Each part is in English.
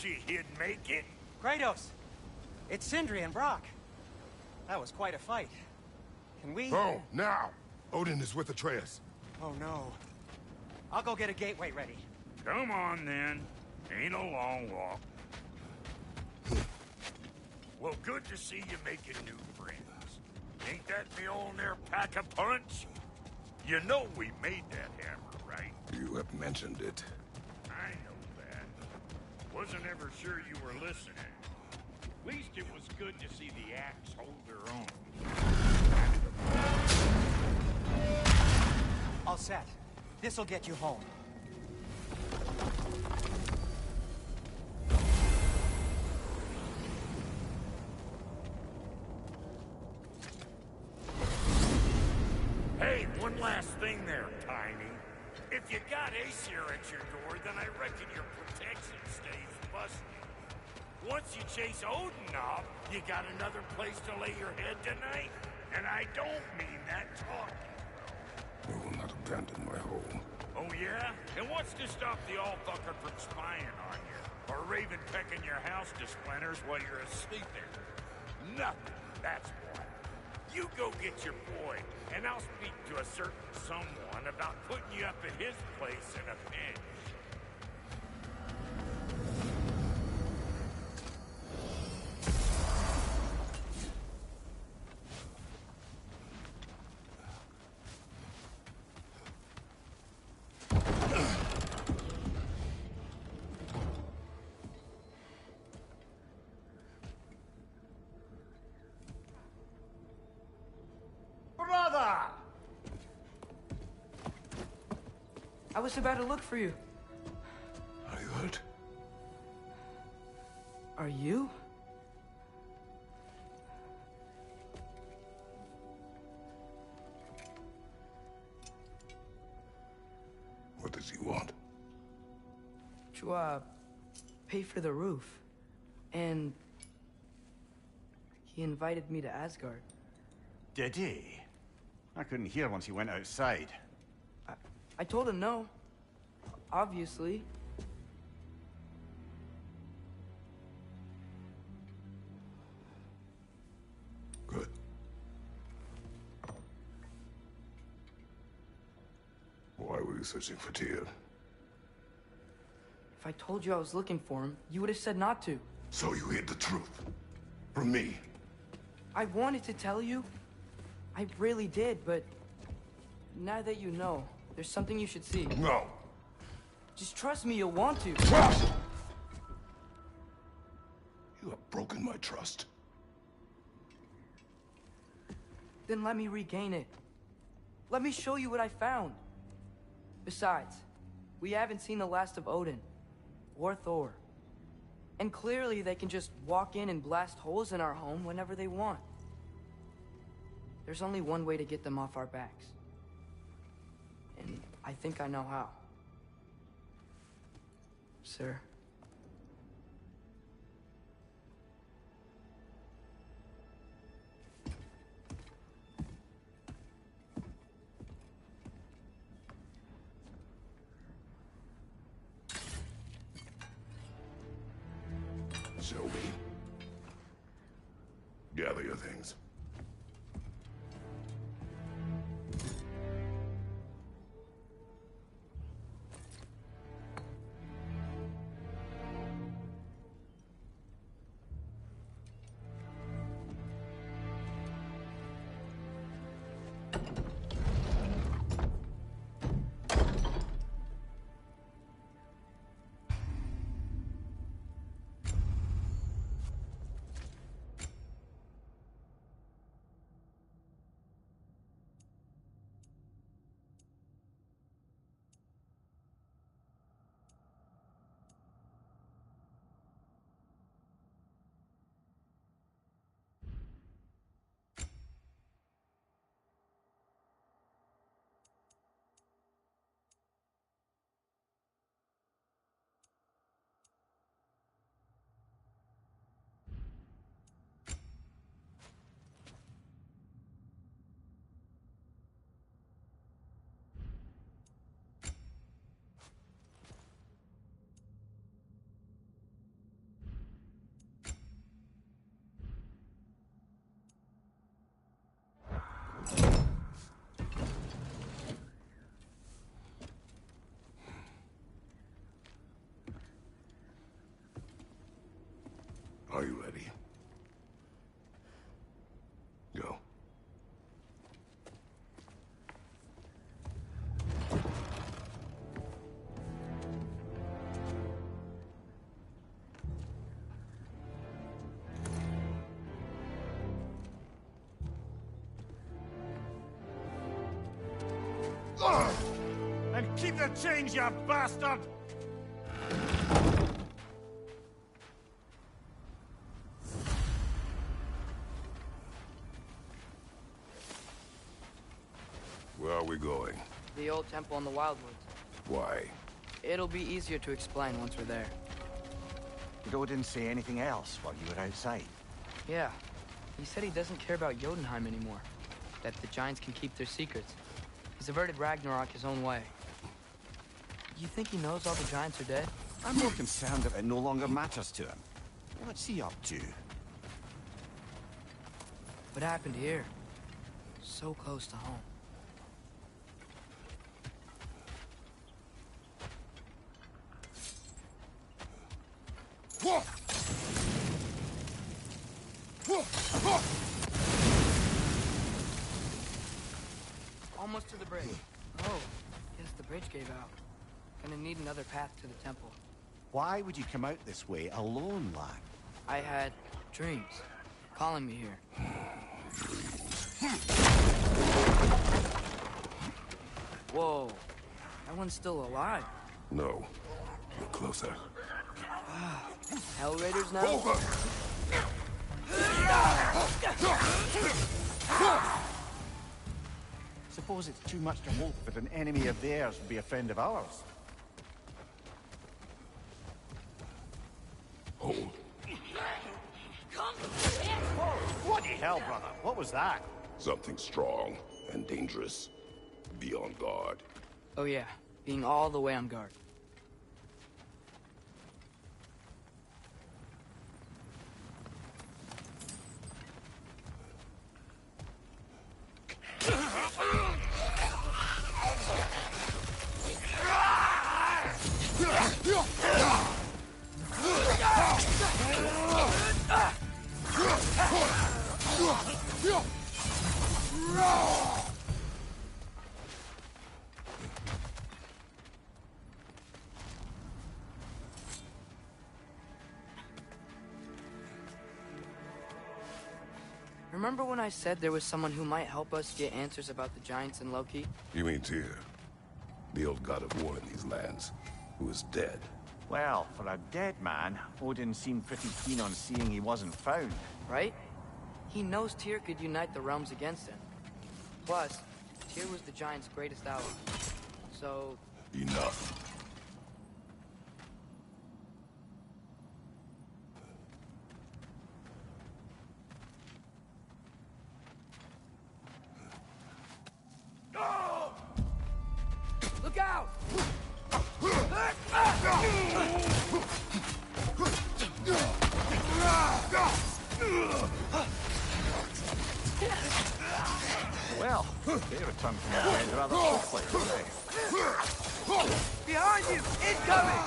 you he'd make it. Kratos! It's Sindri and Brock. That was quite a fight. Can we... Oh, now! Odin is with Atreus. Oh, no. I'll go get a gateway ready. Come on, then. Ain't a long walk. Well, good to see you making new friends. Ain't that the old there pack a punch? You know we made that hammer, right? You have mentioned it. I know that. Wasn't ever sure you were listening. At least it was good to see the axe hold their own. All set. This'll get you home. Hey, one last thing there, Tiny. If you got Aesir at your door, then I reckon your protection stays busted. Once you chase Odin off, you got another place to lay your head tonight? And I don't mean that talking. I will not abandon my home. Oh yeah? And what's to stop the all-fucker from spying on you? Or Raven pecking your house to splinters while you're asleep there? Nothing, that's why. You go get your boy, and I'll speak to a certain someone about putting you up at his place in a pinch. Brother! I was about to look for you. Are you hurt? Are you? What does he want? To, pay for the roof. And... he invited me to Asgard. Did he? I couldn't hear once he went outside. I told him no. Obviously. Good. Why were you searching for Tyr? If I told you I was looking for him, you would have said not to. So you hid the truth. From me. I wanted to tell you. I really did, but... now that you know, there's something you should see. No. Just trust me, you'll want to. Trust! You have broken my trust. Then let me regain it. Let me show you what I found. Besides, we haven't seen the last of Odin. Or Thor. And clearly they can just walk in and blast holes in our home whenever they want. There's only one way to get them off our backs. And I think I know how. Sir. Show me. Gather your things. Are you ready? Go. And keep the change, you bastard! Where are we going? The old temple in the Wildwoods. Why? It'll be easier to explain once we're there. Did Odin say anything else while you were outside? Yeah. He said he doesn't care about Jotunheim anymore. That the Giants can keep their secrets. He's averted Ragnarok his own way. You think he knows all the Giants are dead? I'm more concerned that it no longer matters to him. What's he up to? What happened here? So close to home. Almost to the bridge. Oh, guess the bridge gave out. Gonna need another path to the temple. Why would you come out this way alone, lad? I had dreams calling me here. Whoa, that one's still alive. No. Get closer. Hell Raiders now? Suppose it's too much to hope that an enemy of theirs would be a friend of ours. Hold. Bloody hell, brother. What was that? Something strong and dangerous. Be on guard. Oh yeah, being all the way on guard. Remember when I said there was someone who might help us get answers about the Giants and Loki? You mean Tyr? The old god of war in these lands, who is dead. Well, for a dead man, Odin seemed pretty keen on seeing he wasn't found. Right? He knows Tyr could unite the realms against him. Plus, Tyr was the Giants' greatest ally. So... Enough. Look out! Well, they returned from the dead rather quickly, didn't they? Behind you! Incoming!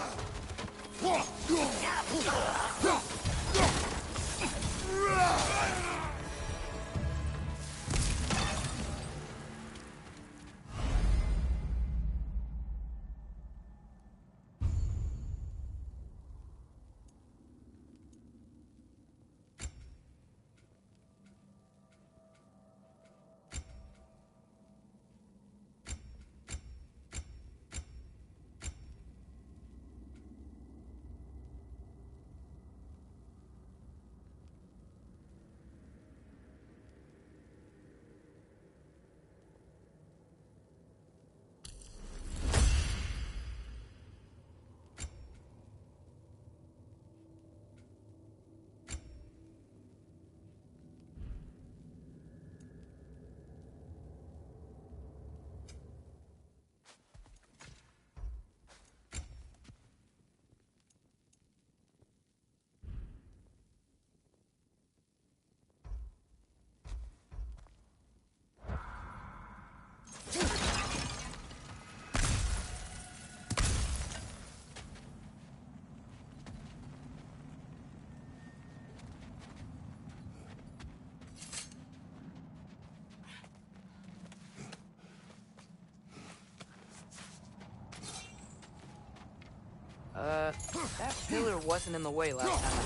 That pillar wasn't in the way last time I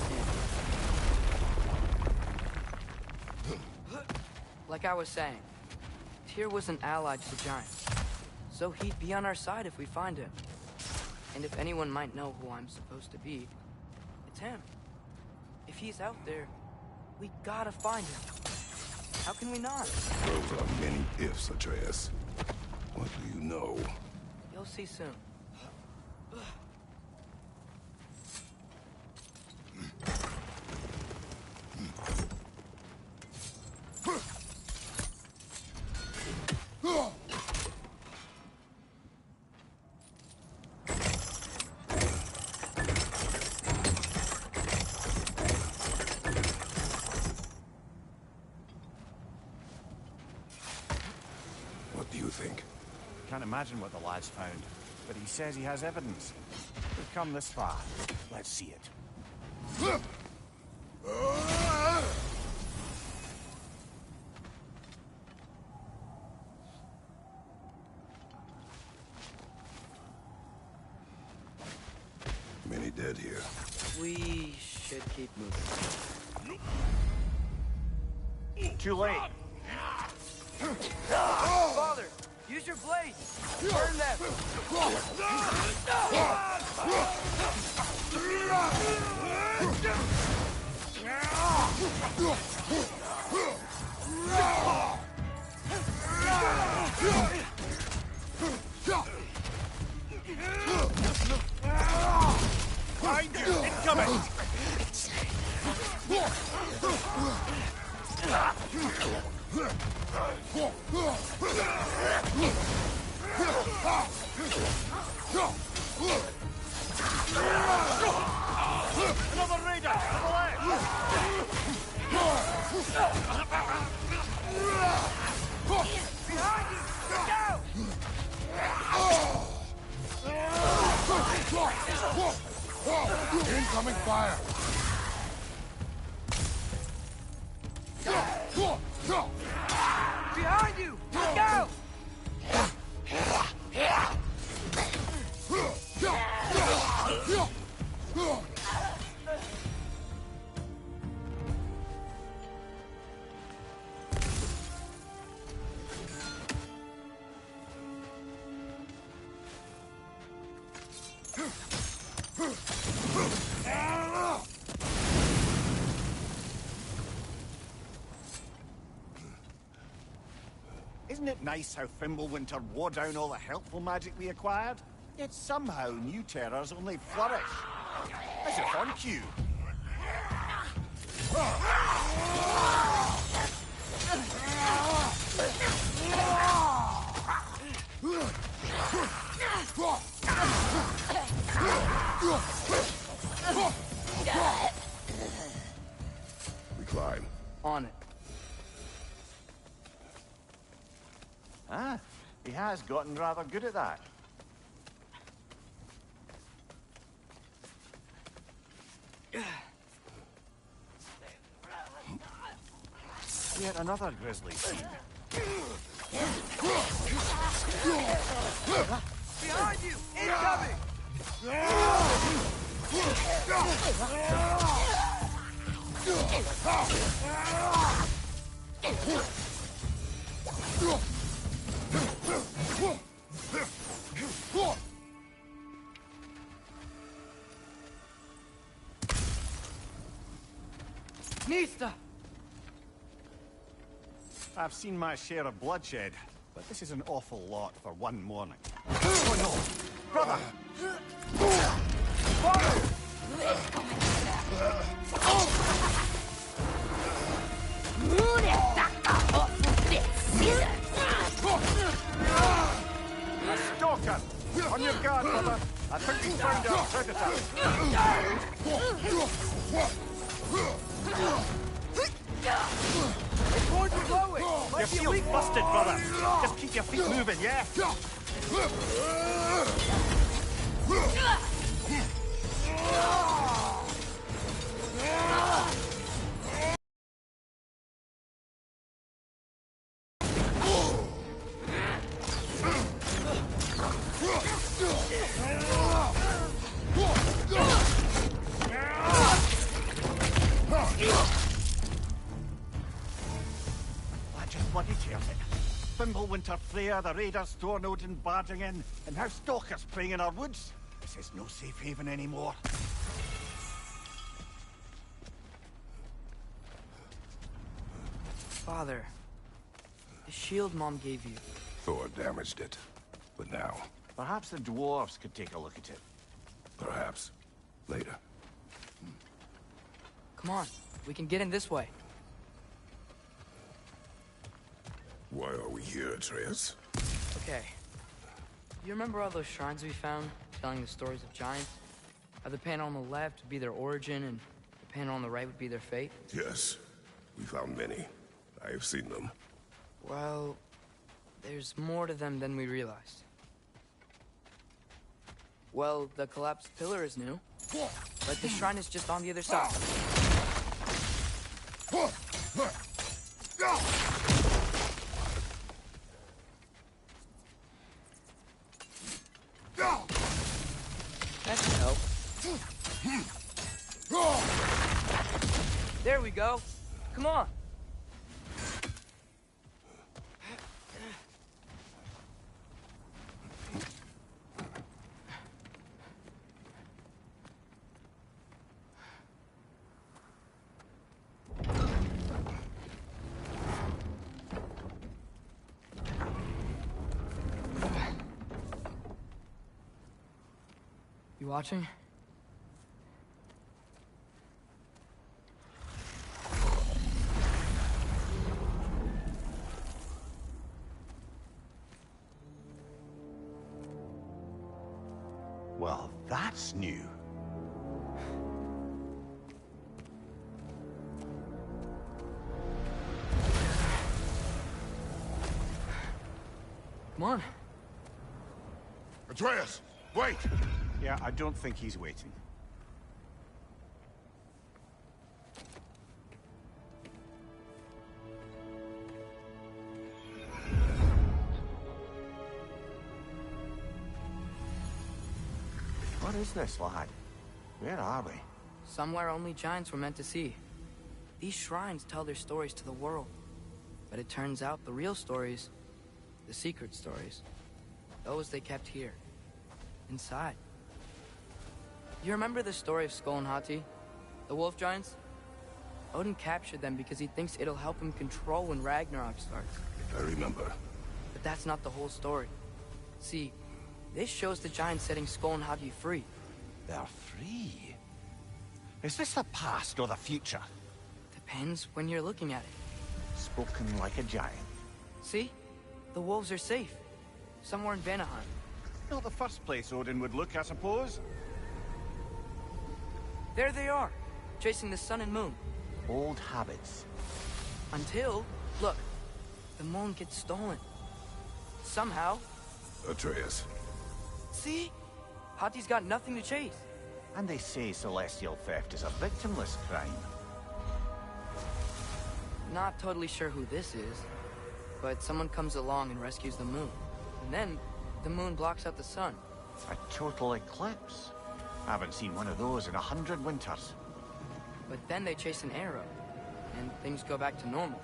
came. Like I was saying, Tyr was an ally to the Giants, so he'd be on our side if we find him. And if anyone might know who I'm supposed to be, it's him. If he's out there, we gotta find him. How can we not? Those are many ifs, Atreus. What do you know? You'll see soon. What do you think? Can't imagine what the lad's found, but he says he has evidence. We've come this far. Let's see it. Many dead here. We should keep moving. Too late. Father, use your blade! Burn them! Behind you! Incoming! Another raider! On the left! Behind you! Look out! Incoming fire! Behind you! Look out! Isn't it nice how Fimbulwinter wore down all the helpful magic we acquired? Yet somehow new terrors only flourish. As if on cue. We climb. On it. Ah, he has gotten rather good at that. Yet another grisly scene. Behind you! Incoming! Nista! I've seen my share of bloodshed, but this is an awful lot for one morning. Oh no! Brother! A stalker! On your guard, brother! I think we found our predator! The cords are glowing! Your Might be a shield's weak busted, brother! Just keep your feet moving, yeah? Fimbulwinter Freya, the raiders Thorn Odin barging in, and now stalkers preying in our woods. This is no safe haven anymore. Father, the shield Mom gave you. Thor damaged it. But now, Perhaps the dwarves could take a look at it. perhaps, later. Come on, we can get in this way. Why are we here, Atreus? Okay. You remember all those shrines we found, telling the stories of giants? How the panel on the left would be their origin, and the panel on the right would be their fate? Yes, we found many. I have seen them. Well, there's more to them than we realized. Well, the collapsed pillar is new, but the shrine is just on the other side. That should help. There we go. Come on. You watching? Well, that's new. Come on. Atreus, wait! Yeah, I don't think he's waiting. What is this, lad? Where are we? Somewhere only giants were meant to see. These shrines tell their stories to the world. But it turns out the real stories, the secret stories, those they kept here, inside. You remember the story of Skoll and Hati? The wolf giants? Odin captured them because he thinks it'll help him control when Ragnarok starts. I remember. But that's not the whole story. See, this shows the giants setting Skoll and Hati free. They're free. Is this the past or the future? Depends when you're looking at it. Spoken like a giant. See? The wolves are safe. Somewhere in Vanaheim. Not the first place Odin would look, I suppose. There they are, chasing the sun and moon. Old habits. Until, look, the moon gets stolen. Somehow. Atreus. See? Hati's got nothing to chase. And they say celestial theft is a victimless crime. Not totally sure who this is, but someone comes along and rescues the moon. And then, the moon blocks out the sun. A total eclipse. Haven't seen one of those in 100 winters. But then they chase an arrow, and things go back to normal.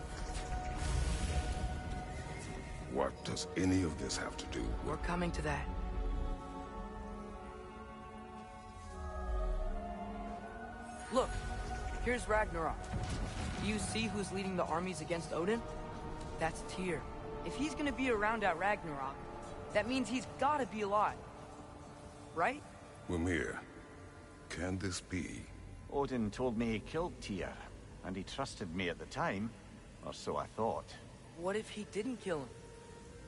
What does any of this have to do We're with... coming to that. Look, here's Ragnarok. Do you see who's leading the armies against Odin? That's Tyr. If he's gonna be around at Ragnarok, that means he's gotta be alive. Right? Mimir, can this be? Odin told me he killed Tyr, and he trusted me at the time, or so I thought. What if he didn't kill him?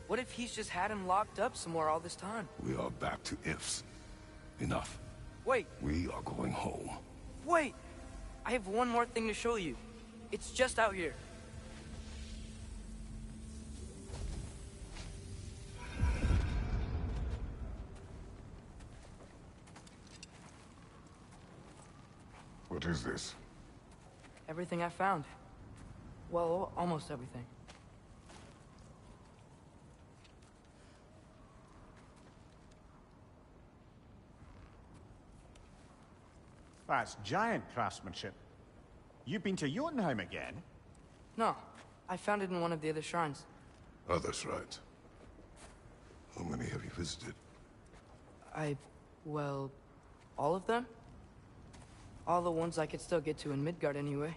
What if he's just had him locked up somewhere all this time? We are back to ifs. Enough. Wait, We are going home. wait! I have one more thing to show you. It's just out here. What is this? Everything I found. Well, almost everything. That's giant craftsmanship. You've been to Jotunheim again? No, I found it in one of the other shrines. Other shrines. How many have you visited? Well, all of them? All the ones I could still get to in Midgard anyway.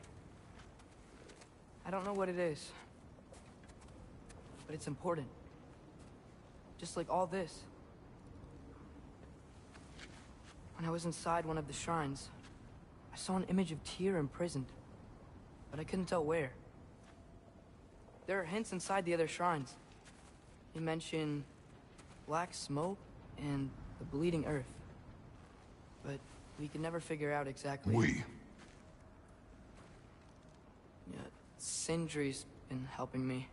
I don't know what it is, but it's important. Just like all this. When I was inside one of the shrines, I saw an image of Tyr imprisoned, but I couldn't tell where. There are hints inside the other shrines. They mention black smoke and the bleeding earth. But we could never figure out exactly... We? Yeah, Sindri's been helping me.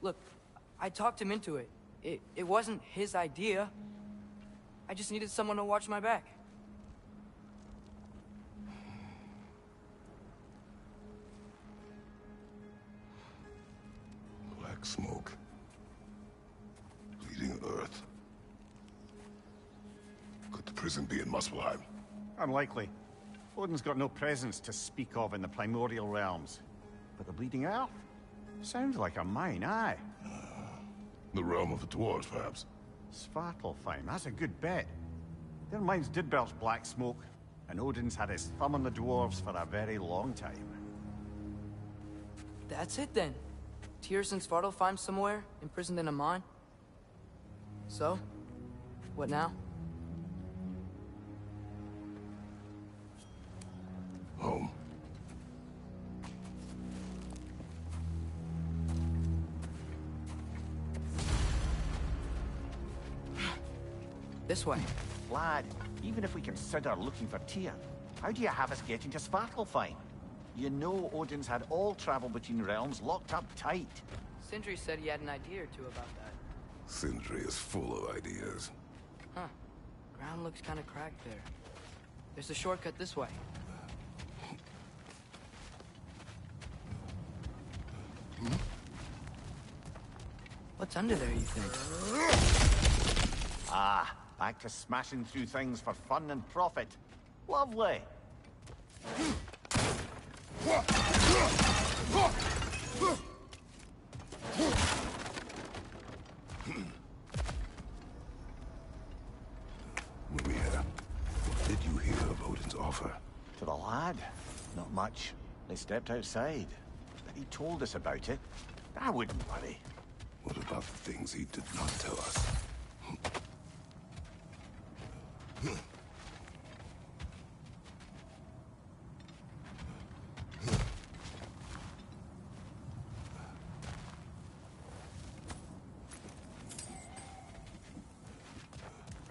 Look, I talked him into it. It wasn't his idea. I just needed someone to watch my back. Black smoke. Bleeding earth. Could the prison be in Muspelheim? Unlikely. Odin's got no presence to speak of in the primordial realms. But the Bleeding Earth? Sounds like a mine, aye. The realm of the dwarves, perhaps? Svartalfheim, that's a good bet. Their mines did belch black smoke, and Odin's had his thumb on the dwarves for a very long time. That's it then. Tyr's in Svartalfheim somewhere, imprisoned in a mine. So, what now? Home. This way. Lad, even if we consider looking for Tyr, how do you have us getting to Svartalfheim? You know Odin's had all travel between realms locked up tight. Sindri said he had an idea or two about that. Sindri is full of ideas. Huh. Ground looks kind of cracked there. There's a shortcut this way. What's under there, you think? Ah, back to smashing through things for fun and profit. Lovely. Mimir, what did you hear of Odin's offer? To the lad? Not much. They stepped outside. But he told us about it. I wouldn't worry. What about the things he did not tell us?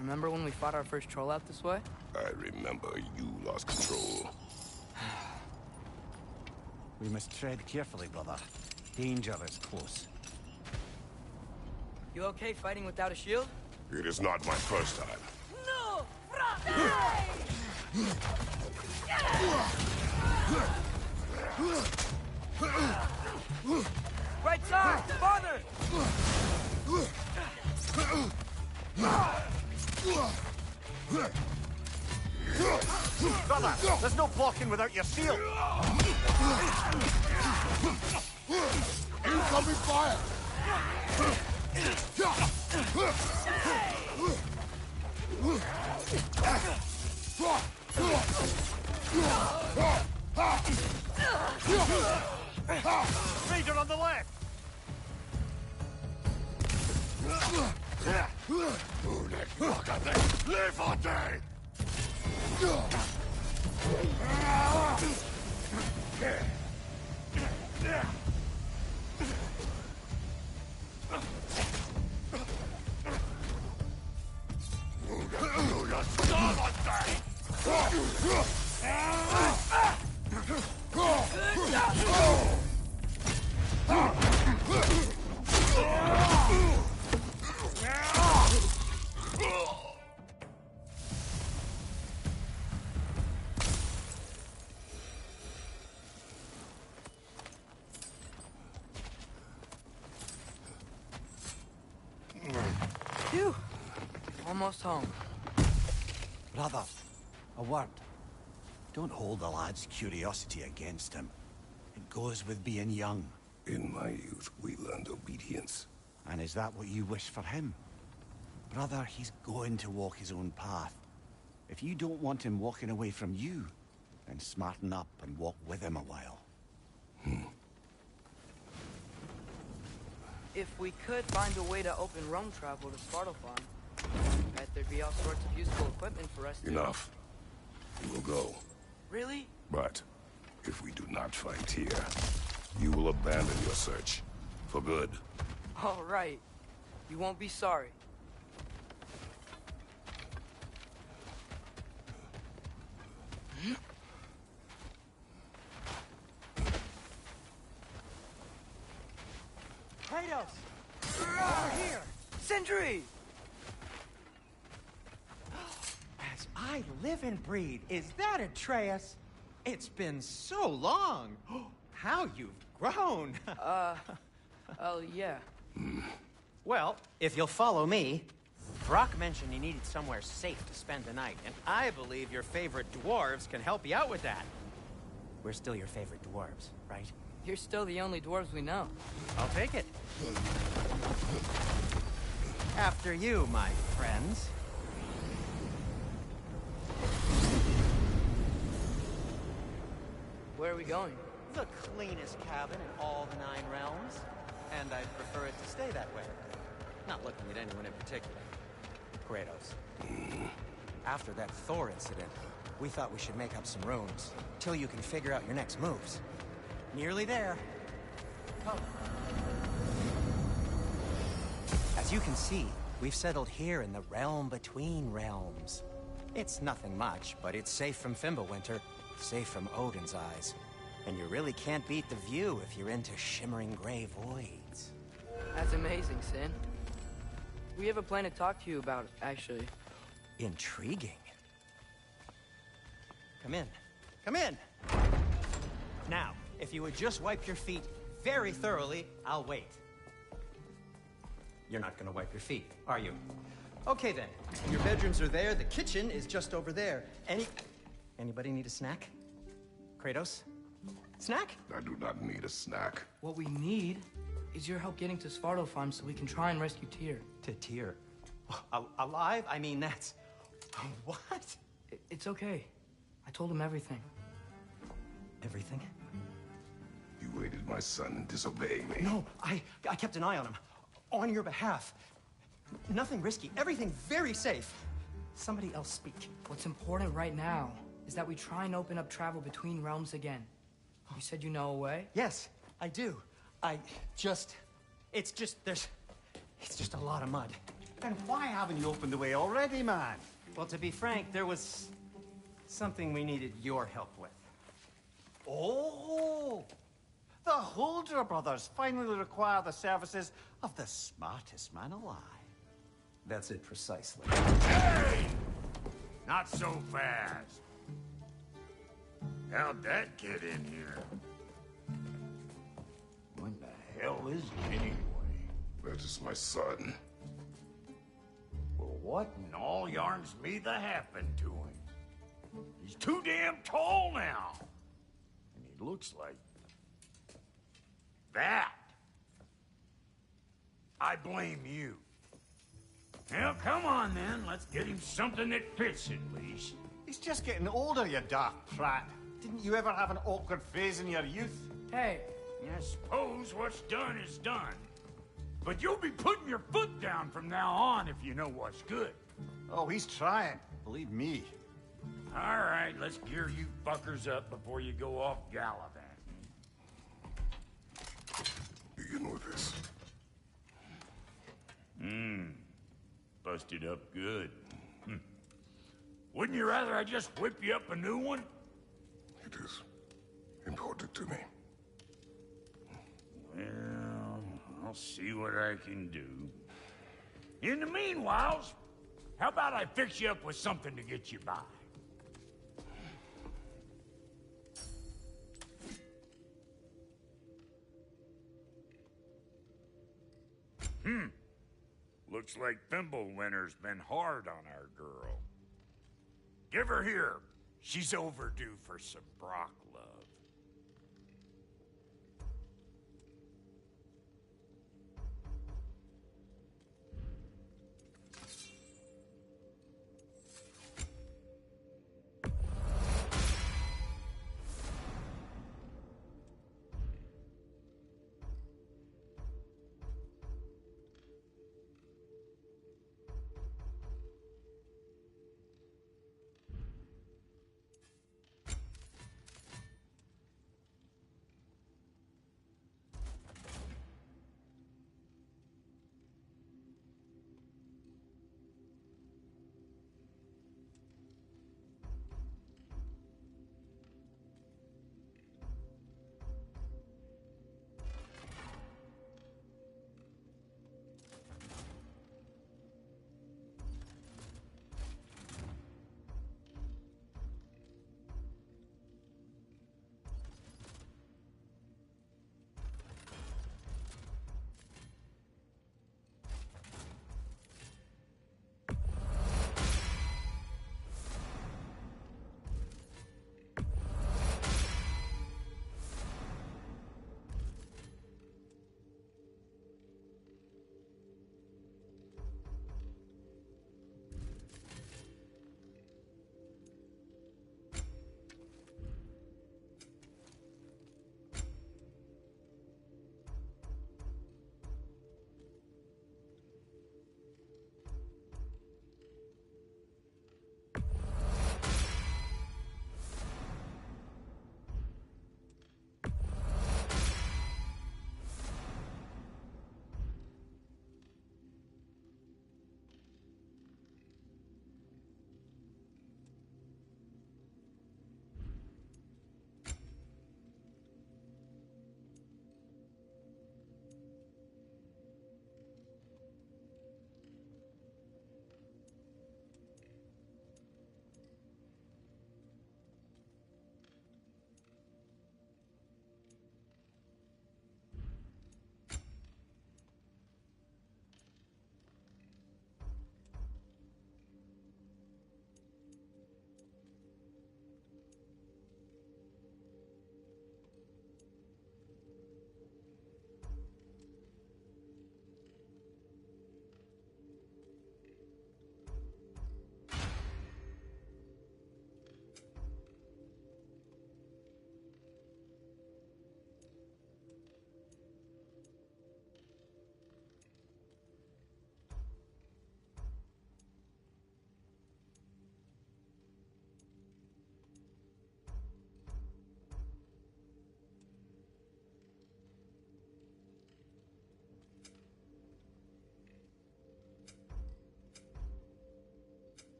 Remember when we fought our first troll out this way? I remember you lost control. We must tread carefully, brother. Danger is close. You okay fighting without a shield? It is not my first time. No! Right side! Farther! Brother, there's no blocking without your shield! Incoming fire! Raider on the left! Levante! Phew. Almost home. Brother, a word. Don't hold the lad's curiosity against him. It goes with being young. In my youth, we learned obedience. And is that what you wish for him? Brother, he's going to walk his own path. If you don't want him walking away from you, then smarten up and walk with him a while. If we could find a way to open realm travel to Svartalfheim, I bet there'd be all sorts of useful equipment for us to... Enough. We will go. Really? But if we do not fight here, you will abandon your search. For good. All right. You won't be sorry. Kratos! Over here! Sindri! As I live and breathe, is that Atreus? It's been so long! How you've grown! Oh, yeah. Well, if you'll follow me, Brock mentioned you needed somewhere safe to spend the night, and I believe your favorite dwarves can help you out with that. We're still your favorite dwarves, right? You're still the only dwarves we know. I'll take it. After you, my friends. Where are we going? The cleanest cabin in all the 9 realms. And I'd prefer it to stay that way. Not looking at anyone in particular. Kratos. After that Thor incident, we thought we should make up some rooms, till you can figure out your next moves. Nearly there. Oh. As you can see, we've settled here in the realm between realms. It's nothing much, but it's safe from Fimbulwinter, safe from Odin's eyes. And you really can't beat the view if you're into shimmering gray voids. That's amazing, Sin. We have a plan to talk to you about, actually. Intriguing. Come in. Come in! Now, if you would just wipe your feet very thoroughly, I'll wait. You're not gonna wipe your feet, are you? Okay then. Your bedrooms are there, the kitchen is just over there. Anybody need a snack? Kratos? Snack? I do not need a snack. What we need is your help getting to Svartalfheim so we can try and rescue Tyr. To Tyr? Alive? I mean, that's... What? It's okay. I told him everything. Everything? You aided my son and disobeyed me. No, I kept an eye on him. On your behalf. Nothing risky. Everything very safe. Somebody else speak. What's important right now is that we try and open up travel between realms again. You said you know a way? Yes, I do. It's just a lot of mud. Then why haven't you opened the way already, man? Well, to be frank, there was something we needed your help with. Oh! The Holder brothers finally require the services of the smartest man alive. That's it precisely. Hey! Not so fast. How'd that get in here? What the hell is it anyway? That is my son. Well, what in all yarns me the happened to him? He's too damn tall now. And he looks like... that. I blame you. Well, come on then. Let's get him something that fits at least. He's just getting older, you dark prat. Didn't you ever have an awkward phase in your youth? Hey, I suppose what's done is done. But you'll be putting your foot down from now on if you know what's good. Oh, he's trying. Believe me. All right, let's gear you fuckers up before you go off gallivanting. Begin with this. Busted up good. Wouldn't you rather I just whip you up a new one? It is important to me. Well, I'll see what I can do. In the meanwhile, how about I fix you up with something to get you by? Looks like Fimbulwinter's been hard on our girl. Give her here. She's overdue for some Brock love.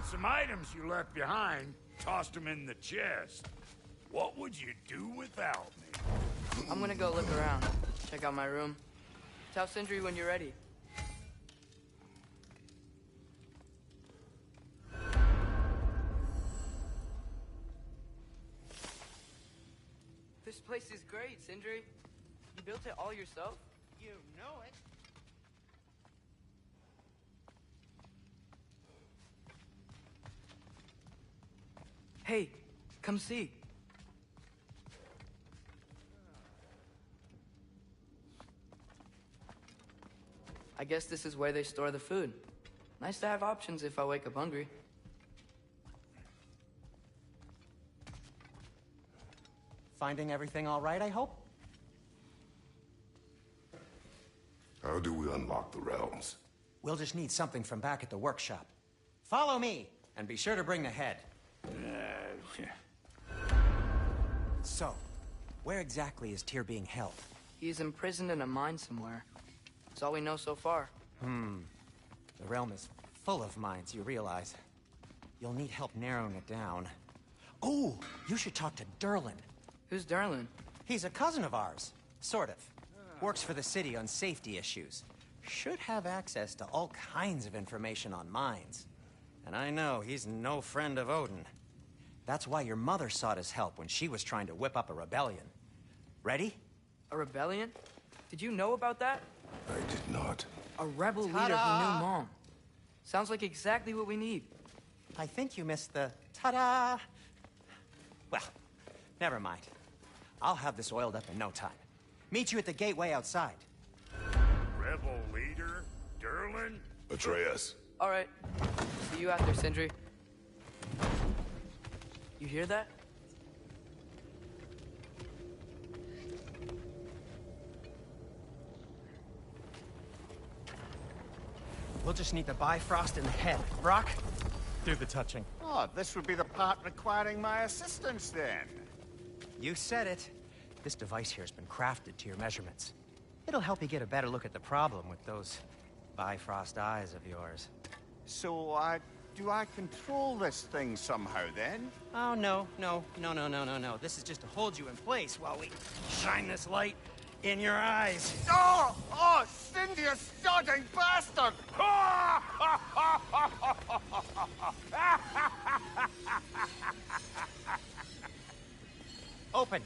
found some items you left behind, tossed them in the chest. What would you do without me? I'm gonna go look around. Check out my room. Tell Sindri when you're ready. This place is great, Sindri. You built it all yourself? You know it. Hey, come see. I guess this is where they store the food. Nice to have options if I wake up hungry. Finding everything all right, I hope? How do we unlock the realms? We'll just need something from back at the workshop. Follow me, and be sure to bring the head. So, where exactly is Tyr being held? He's imprisoned in a mine somewhere. That's all we know so far. The realm is full of mines, you realize. You'll need help narrowing it down. Oh, you should talk to Durlin. Who's Darlin? He's a cousin of ours. Sort of. Works for the city on safety issues. Should have access to all kinds of information on mines. And I know he's no friend of Odin. That's why your mother sought his help when she was trying to whip up a rebellion. Ready? A rebellion? Did you know about that? I did not. A rebel leader who knew Mom. Sounds like exactly what we need. I think you missed the ta-da. Well, never mind. I'll have this oiled up in no time. Meet you at the gateway outside. Rebel leader? Durlin? Atreus. All right. See you out there, Sindri. You hear that? We'll just need the Bifrost in the head. Brock, do the touching. Oh, this would be the part requiring my assistance then. You said it. This device here has been crafted to your measurements. It'll help you get a better look at the problem with those Bifrost eyes of yours. So, do I control this thing somehow then? Oh, no. This is just to hold you in place while we shine this light in your eyes. Oh! Oh, Cindy, you sodding bastard! Open!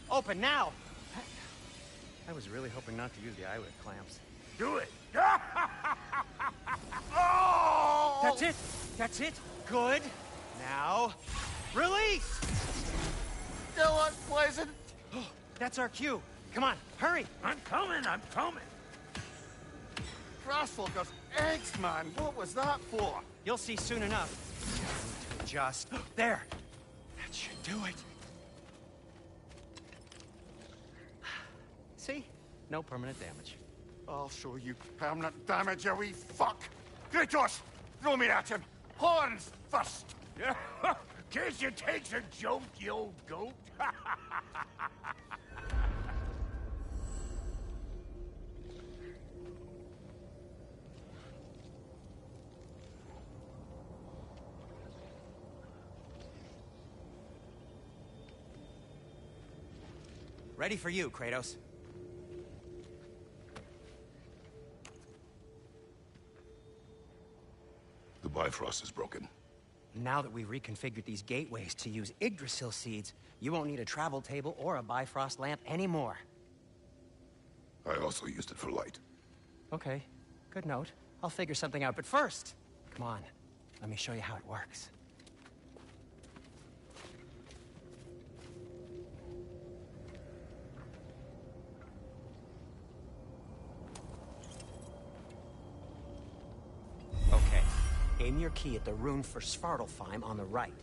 Open now! I was really hoping not to use the eyelid clamps. Do it! Oh! That's it! That's it! Good! Now, release! Still unpleasant. That's our cue. Come on, hurry! I'm coming! Crossfogger's eggs, man. What was that for? You'll see soon enough. Need to adjust. There! That should do it. See? No permanent damage. I'll show you permanent damage, you wee fuck! Kratos! Throw me at him! Horns first! Case you takes a joke, you old goat. Ready for you, Kratos. The Bifrost is broken. Now that we've reconfigured these gateways to use Yggdrasil seeds, you won't need a travel table or a Bifrost lamp anymore. I also used it for light. Okay, good note. I'll figure something out, but first, come on, let me show you how it works. Okay, aim your key at the rune for Svartalfheim on the right,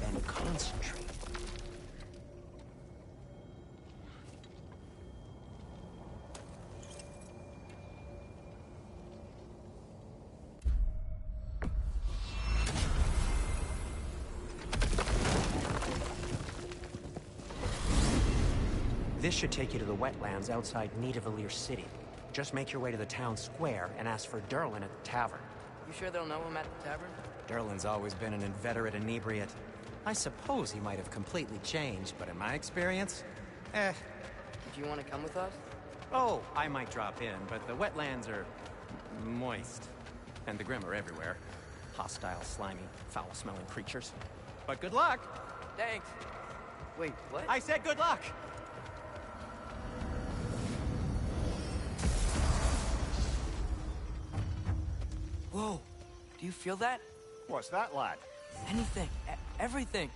then concentrate. This should take you to the wetlands outside Nidavellir City. Just make your way to the town square and ask for Durlin at the tavern. You sure they'll know him at the tavern? Durlin's always been an inveterate inebriate. I suppose he might have completely changed, but in my experience, Did you want to come with us? Oh, I might drop in, but the wetlands are moist. And the Grim are everywhere. Hostile, slimy, foul-smelling creatures. But good luck! Thanks. Wait, what? I said good luck! Whoa, do you feel that? What's that, lad? Anything, everything.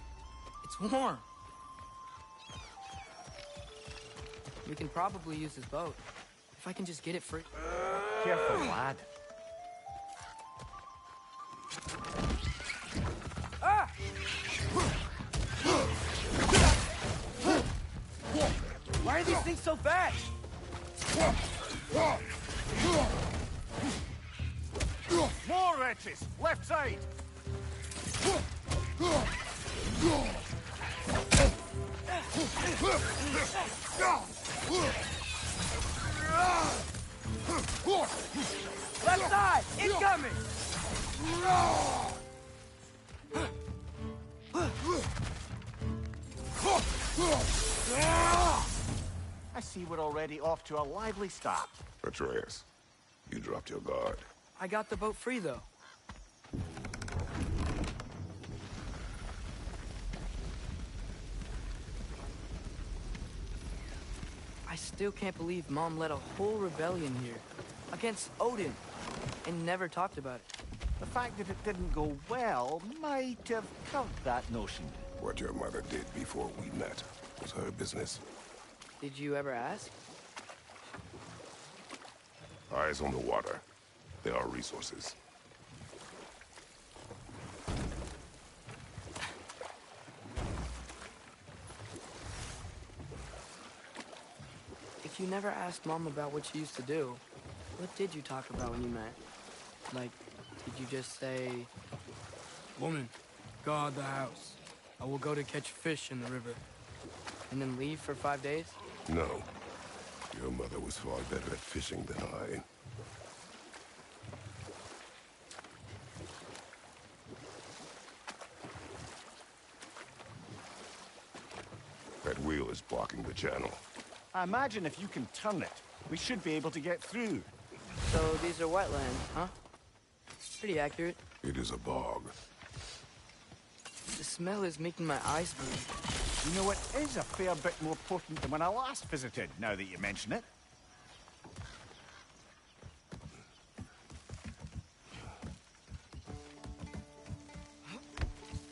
It's warm. We can probably use this boat. If I can just get it free. Careful, lad. Ah! Why are these things so fast? More wretches! Left side! Left side! Incoming! I see we're already off to a lively start. Atreus, you dropped your guard. I got the boat free, though. I still can't believe Mom led a whole rebellion here. Against Odin. And never talked about it. The fact that it didn't go well might have covered that notion. What your mother did before we met was her business. Did you ever ask? Eyes on the water. There are resources. If you never asked Mom about what she used to do, what did you talk about when you met? Like, did you just say... Woman, guard the house. I will go to catch fish in the river. And then leave for 5 days? No. Your mother was far better at fishing than I. That wheel is blocking the channel. I imagine if you can turn it, we should be able to get through. So these are wetlands, huh? Pretty accurate. It is a bog. The smell is making my eyes bleed. You know, it is a fair bit more potent than when I last visited, now that you mention it.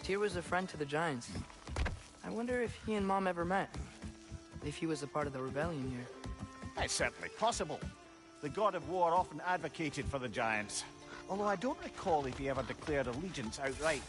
Tyr was a friend to the Giants. I wonder if he and Mom ever met. If he was a part of the rebellion here. It's certainly possible. The god of war often advocated for the Giants. Although I don't recall if he ever declared allegiance outright.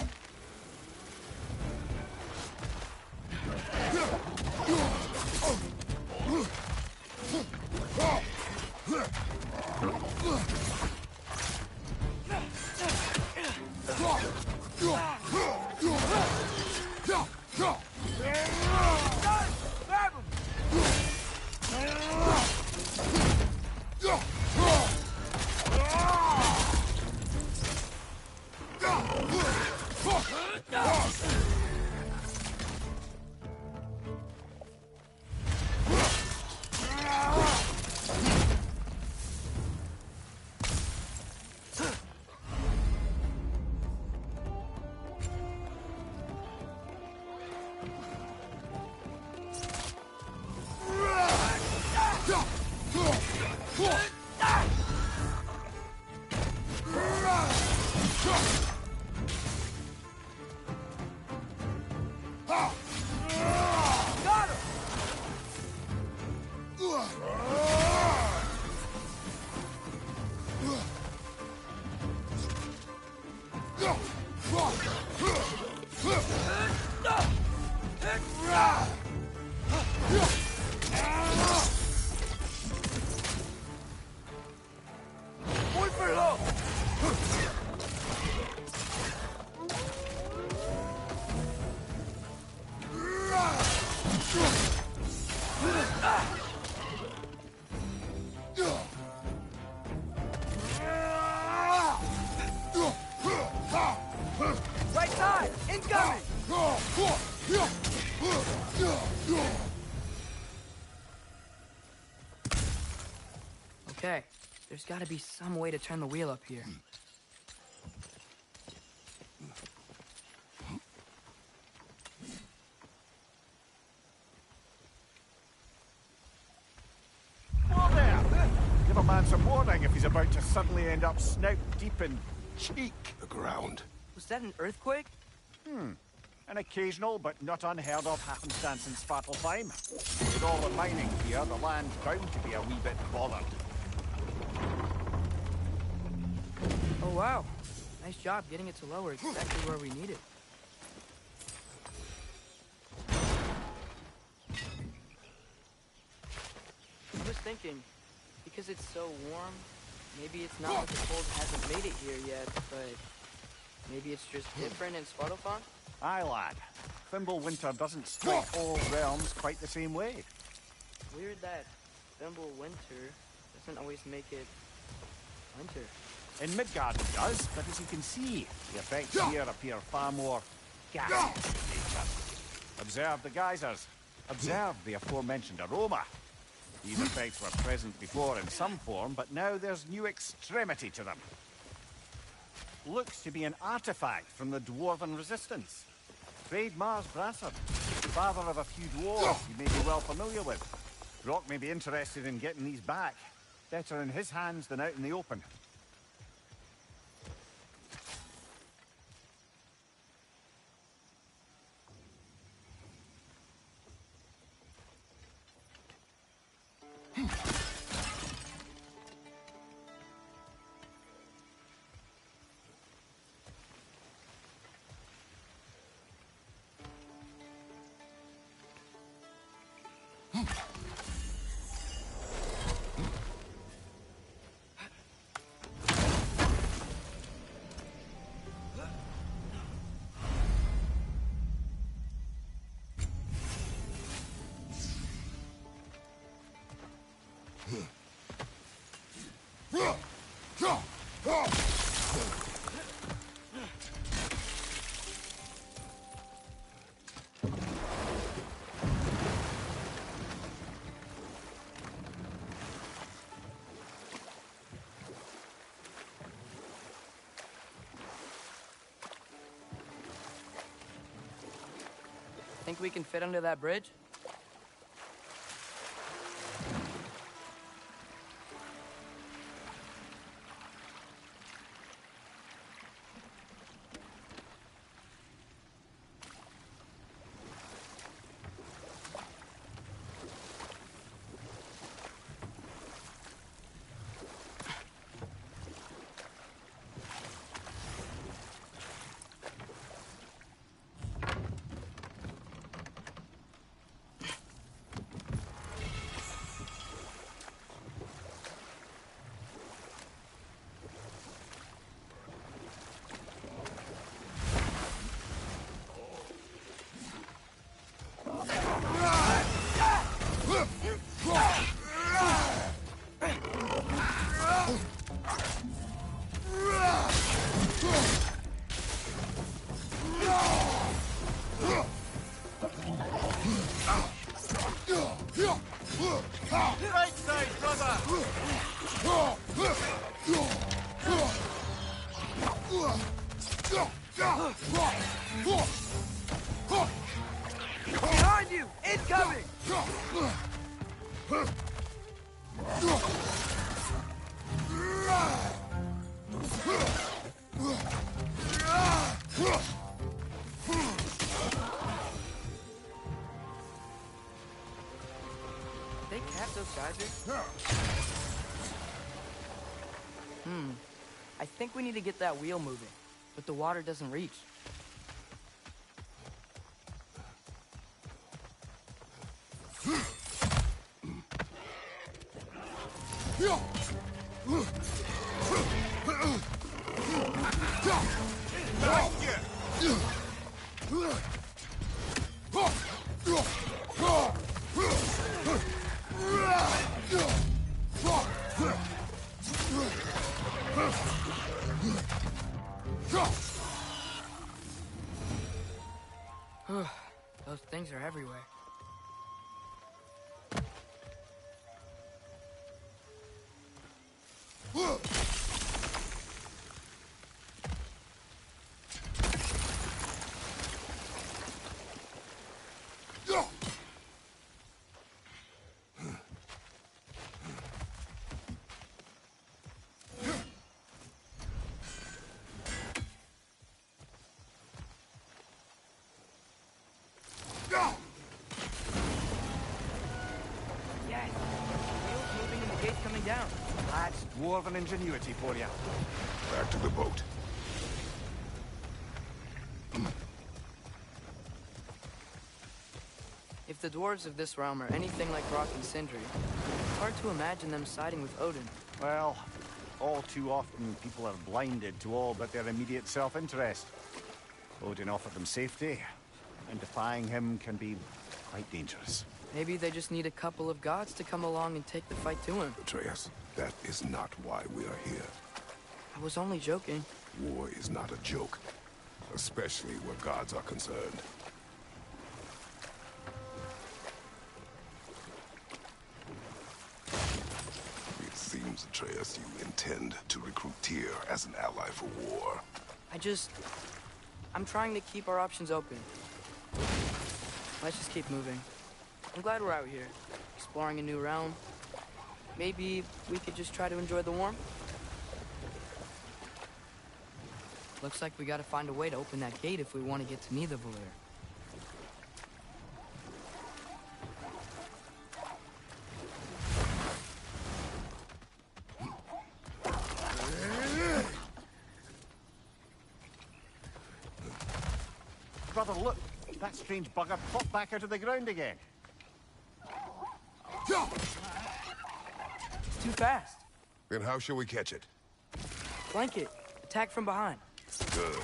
Right side! Incoming! Okay, there's gotta be some way to turn the wheel up here. Whoa there! Give a man some warning if he's about to suddenly end up snout deep in cheek. The ground. Was that an earthquake? An occasional but not unheard of happenstance in Svartalfheim. With all the mining here, the land's bound to be a wee bit bothered. Oh wow, nice job getting it to lower exactly where we need it. I was thinking, because it's so warm, maybe it's not that the cold hasn't made it here yet, but maybe it's just different in Svartalfheim? Aye, lad. Fimbulwinter doesn't strike all realms quite the same way. Weird that Fimbulwinter doesn't always make it winter. In Midgard it does, but as you can see, the effects here appear far more gaseous in nature. Observe the geysers. Observe the aforementioned aroma. These effects were present before in some form, but now there's new extremity to them. Looks to be an artifact from the Dwarven Resistance. Hreidmar's Brassard, father of a few dwarves you may be well familiar with. Brock may be interested in getting these back. Better in his hands than out in the open. Think we can fit under that bridge? Right side, brother! Behind you! Incoming! They cap those geysers? I think we need to get that wheel moving, but the water doesn't reach. Those things are everywhere. Yes! Wheels moving and the gate's coming down. That's dwarven ingenuity for you. Back to the boat. If the dwarves of this realm are anything like Rock and Sindri, it's hard to imagine them siding with Odin. Well, all too often people are blinded to all but their immediate self-interest. Odin offered them safety, and defying him can be quite dangerous. Maybe they just need a couple of gods to come along and take the fight to him. Atreus, that is not why we are here. I was only joking. War is not a joke, especially where gods are concerned. It seems, Atreus, you intend to recruit Tyr as an ally for war. I'm trying to keep our options open. Let's just keep moving. I'm glad we're out here, exploring a new realm. Maybe we could just try to enjoy the warmth? Looks like we gotta find a way to open that gate if we want to get to Nidavellir. Brother, look! That strange bugger popped back out of the ground again. It's too fast. Then how shall we catch it? Flank it. Attack from behind. Good.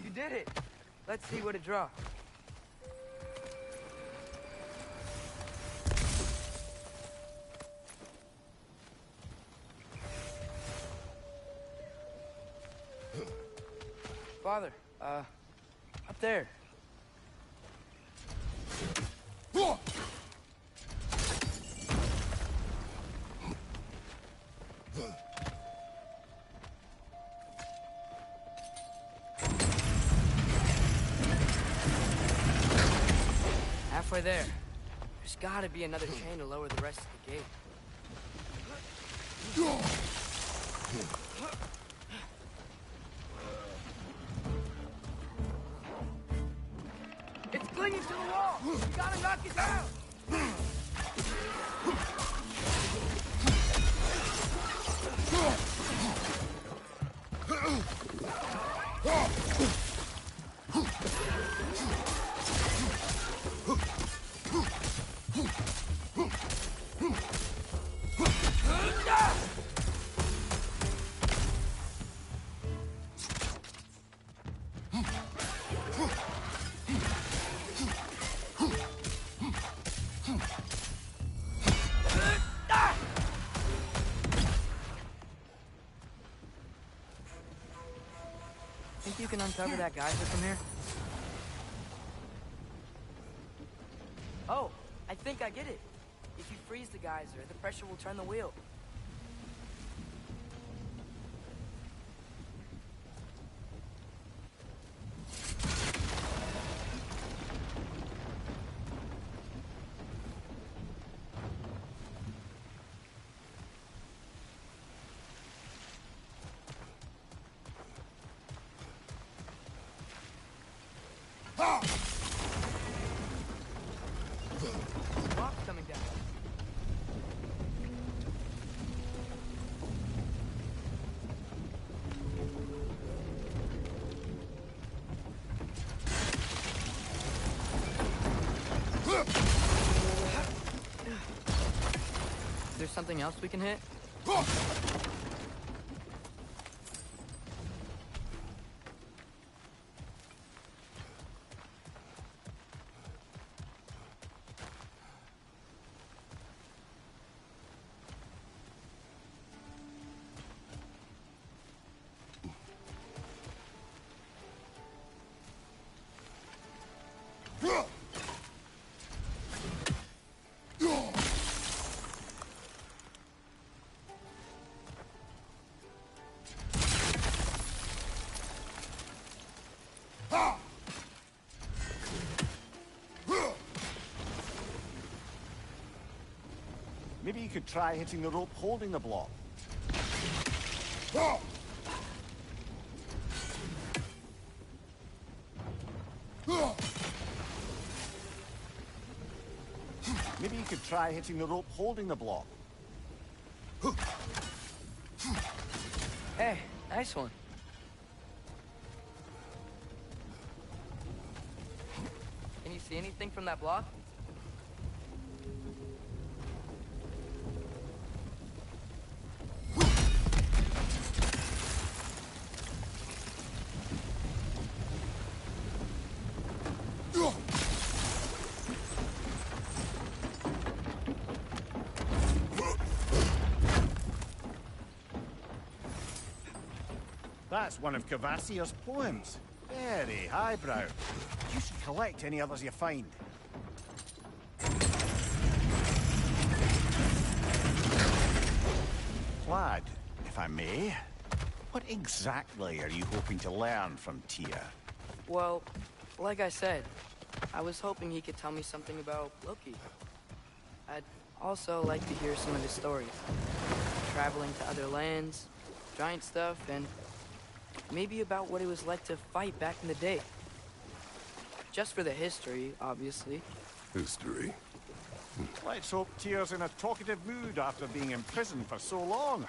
You did it. Let's see what it draws. Father, up there. Halfway there. There's gotta be another chain to lower the rest of the gate. It's clinging to the wall! You gotta knock it down! Think you can uncover that geyser from here? Oh, I think I get it. If you freeze the geyser, the pressure will turn the wheel. Rock's coming down. something else we can hit? Maybe you could try hitting the rope holding the block. Maybe you could try hitting the rope holding the block. Hey, nice one. Can you see anything from that block? That's one of Kvasir's poems. Very highbrow. You should collect any others you find. Lad, if I may, what exactly are you hoping to learn from Tyr? Well, like I said, I was hoping he could tell me something about Loki. I'd also like to hear some of his stories. Traveling to other lands, giant stuff, and maybe about what it was like to fight back in the day. Just for the history, obviously. History? Let's hope Tyr's in a talkative mood after being imprisoned for so long.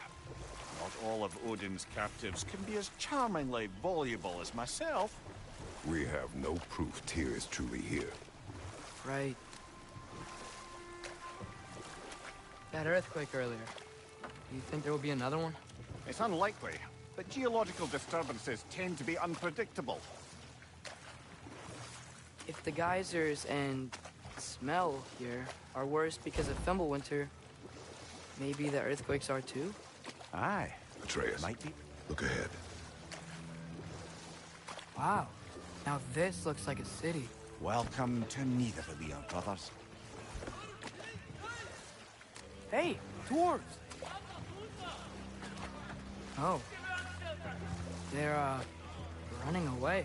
Not all of Odin's captives can be as charmingly voluble as myself. We have no proof Tyr is truly here. Right. That earthquake earlier. Do you think there will be another one? It's unlikely, but geological disturbances tend to be unpredictable. If the geysers and smell here are worse because of Fimbulwinter, maybe the earthquakes are too? Aye. Atreus, Might be. look ahead. Wow. Now this looks like a city. Welcome to Nidavellir, brothers. Hey, dwarves! Oh. They're, running away.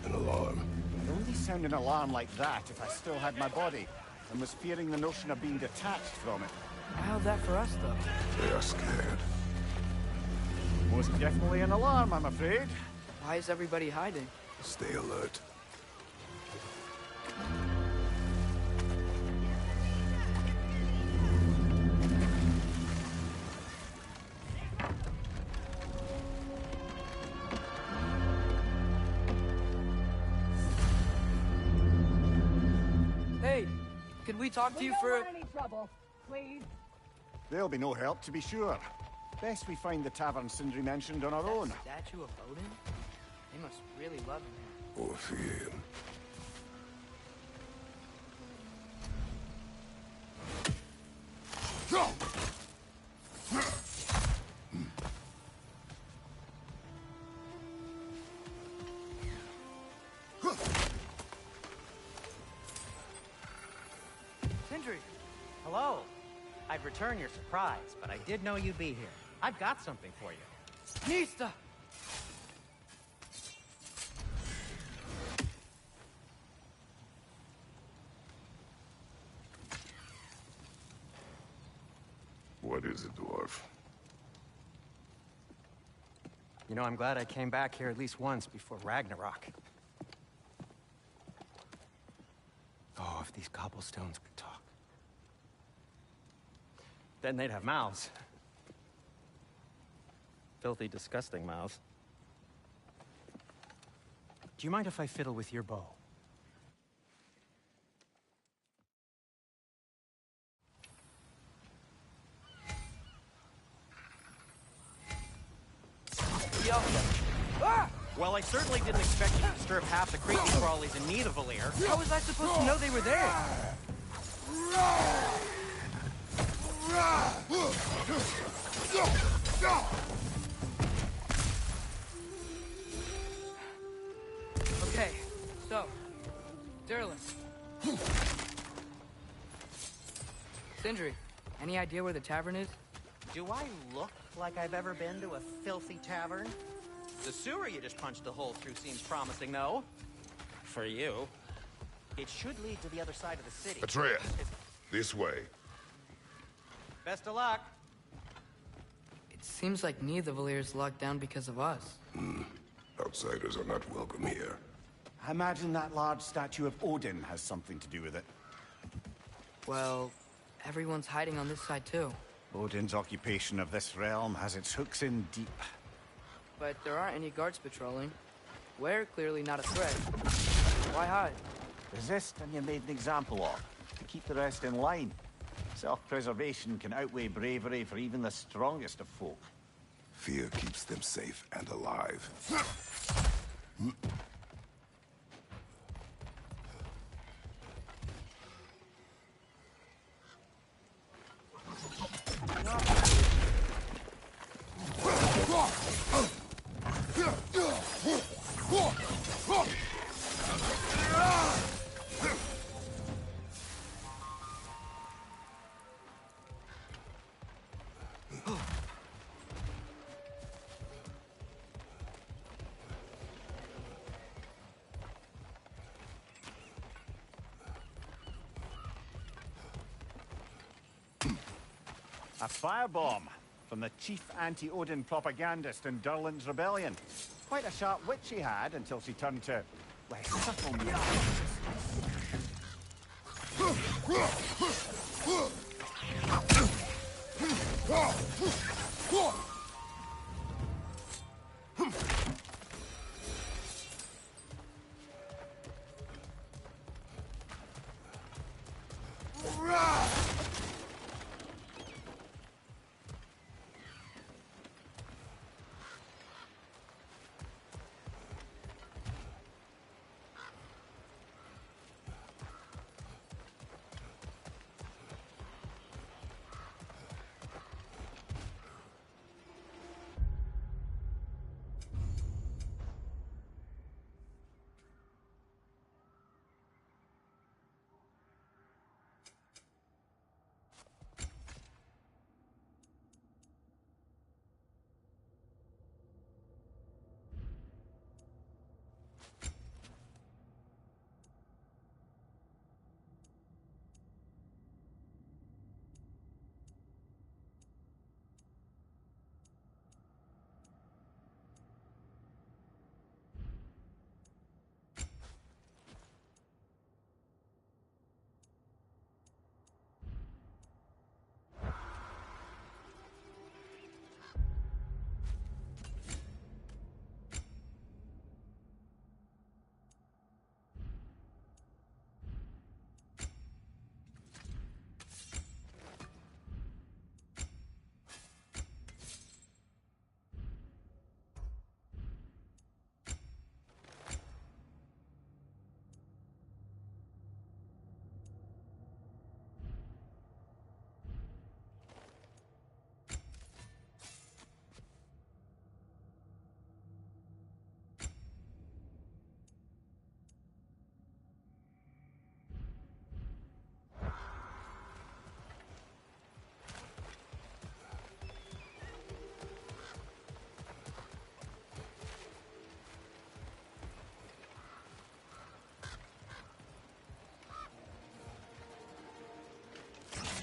An alarm. I'd only sound an alarm like that if I still had my body, and was fearing the notion of being detached from it. How's that for us, though? They are scared. Most definitely an alarm, I'm afraid. Why is everybody hiding? Stay alert. Hey, could we talk to you for... We don't want any trouble, please. There'll be no help, to be sure. Best we find the tavern Sindri mentioned on our That own. statue of Odin? They must really love him here. Or fear him. Sindri! Hello. I'd return your surprise, but I did know you'd be here. I've got something for you. Nista! What is it, dwarf? You know, I'm glad I came back here at least once before Ragnarok. Oh, if these cobblestones could talk. Then they'd have mouths. Filthy, disgusting mouths. Do you mind if I fiddle with your bow? Well, I certainly didn't expect you to disturb half the creepy crawlies in need of Valir. How was I supposed to know they were there? Okay, so, Durlin. Sindri, any idea where the tavern is? Do I look like I've ever been to a filthy tavern? The sewer you just punched a hole through seems promising, though. For you. It should lead to the other side of the city. Atreus, this way. Best of luck. It seems like neither Valir's locked down because of us. Outsiders are not welcome here. I imagine that large statue of Odin has something to do with it. Well, everyone's hiding on this side too. Odin's occupation of this realm has its hooks in deep. But there aren't any guards patrolling. We're clearly not a threat. Why hide? Resist and you're made an example of, to keep the rest in line. Self-preservation can outweigh bravery for even the strongest of folk. Fear keeps them safe and alive. A firebomb from the chief anti-Odin propagandist in Durlin's rebellion. Quite a sharp wit she had until she turned to less subtle means.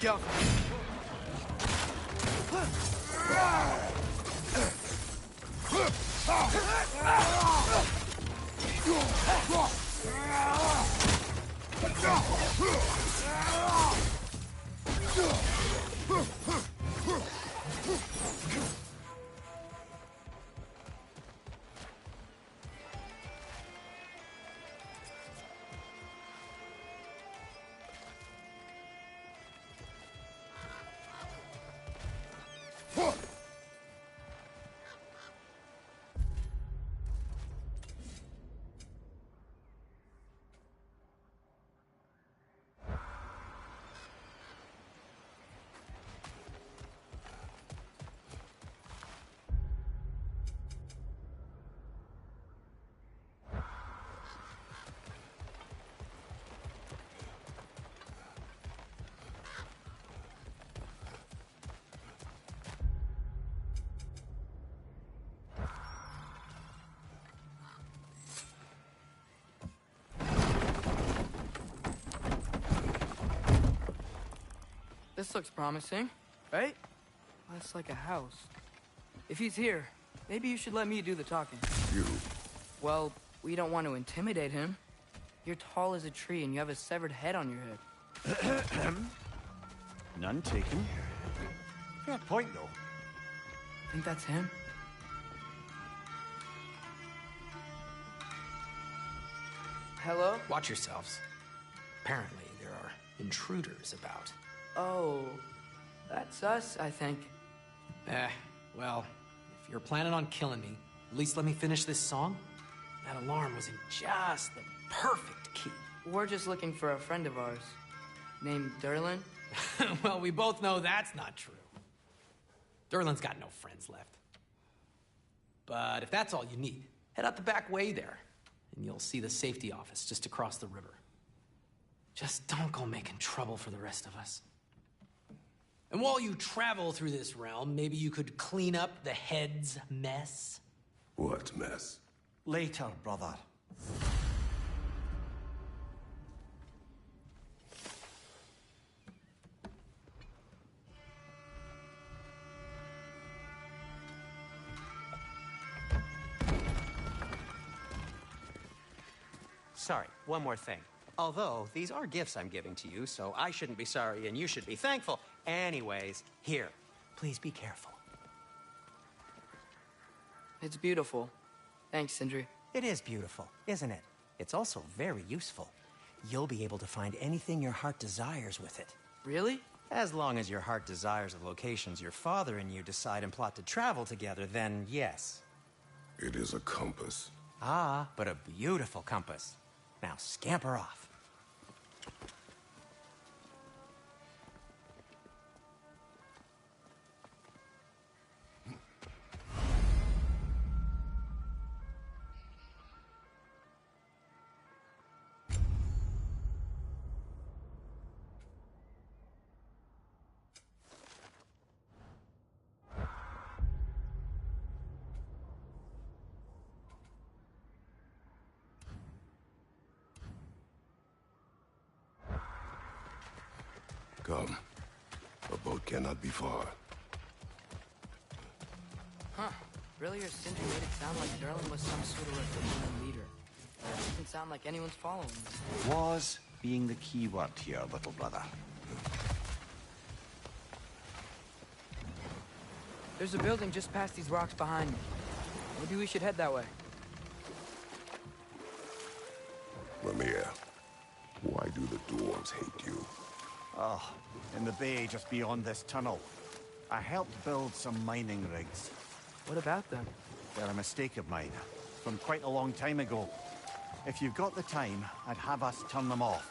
Go. This looks promising, right? Less like a house. If he's here, maybe you should let me do the talking. You? Well, we don't want to intimidate him. You're tall as a tree and you have a severed head on your head. None taken. Fair point, though. Think that's him? Hello? Watch yourselves. Apparently, there are intruders about. Oh, that's us, I think. Well, if you're planning on killing me, at least let me finish this song. That alarm was in just the perfect key. We're just looking for a friend of ours, named Durlin. Well, we both know that's not true. Durlin's got no friends left. But if that's all you need, head out the back way there, and you'll see the safety office just across the river. Just don't go making trouble for the rest of us. And while you travel through this realm, maybe you could clean up the head's mess? What mess? Later, brother. Sorry, one more thing. Although, these are gifts I'm giving to you, so I shouldn't be sorry and you should be thankful. Anyways, here, please be careful. It's beautiful. Thanks, Sindri. It is beautiful, isn't it? It's also very useful. You'll be able to find anything your heart desires with it. Really? As long as your heart desires the locations your father and you decide and plot to travel together, then yes. It is a compass. Ah, but a beautiful compass. Now scamper off. Come. A boat cannot be far. Huh. Earlier, Sindri made it sound like Durlin was some sort of rebellion leader. It doesn't sound like anyone's following him. Was being the key word here, little brother. There's a building just past these rocks behind me. Maybe we should head that way. Mimir, why do the dwarves hate you? Oh, in the bay just beyond this tunnel. I helped build some mining rigs. What about them? They're a mistake of mine, from quite a long time ago. If you've got the time, I'd have us turn them off.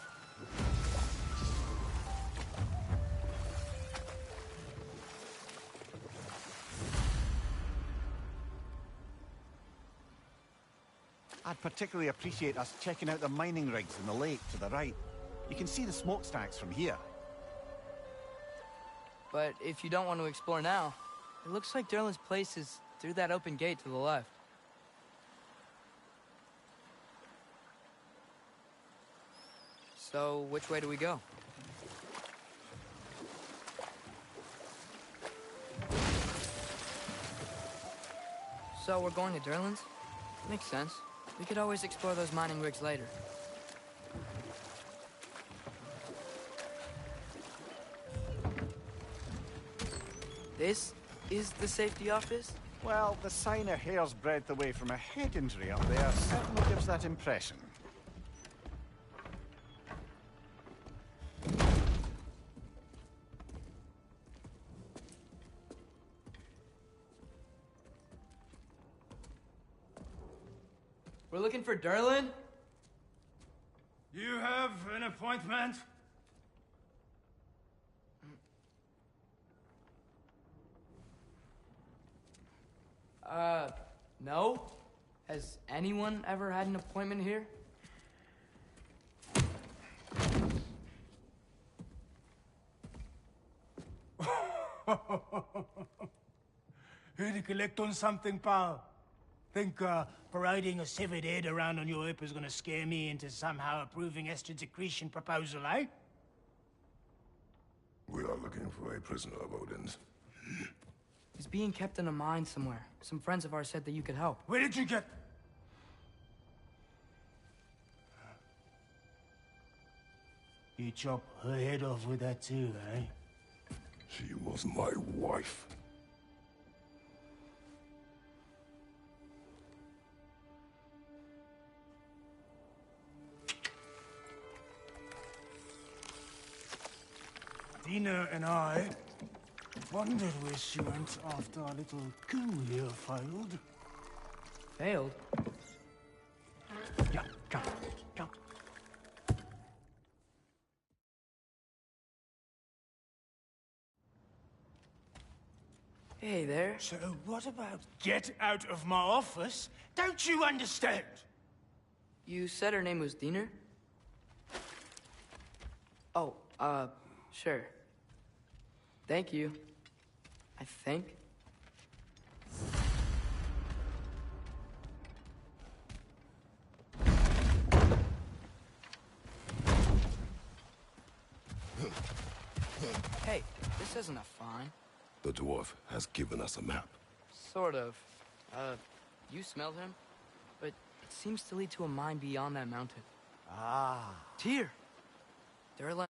I'd particularly appreciate us checking out the mining rigs in the lake to the right. You can see the smokestacks from here. But if you don't want to explore now, it looks like Durlin's place is through that open gate to the left. So, which way do we go? So, we're going to Durlin's? Makes sense. We could always explore those mining rigs later. This is the safety office? Well, the sign a hair's breadth away from a head injury up there certainly gives that impression. We're looking for Durlin? You have an appointment? No? Has anyone ever had an appointment here? Here to collect on something, pal? Think, parading a severed head around on your hip is gonna scare me into somehow approving Estrid's accretion proposal, eh? We are looking for a prisoner of Odin's? He's being kept in a mine somewhere. Some friends of ours said that you could help. Where did you get... You chop her head off with that too, eh? She was my wife. Dina and I wondered where she went after our little coup here failed. Failed? Yeah, jump, jump. Hey there. So what about get out of my office? Don't you understand? You said her name was Diener? Oh, sure. Thank you. I think. Hey, this isn't a fine. The dwarf has given us a map. Sort of. You smelled him? But it seems to lead to a mine beyond that mountain. Ah. Tyr! Durlan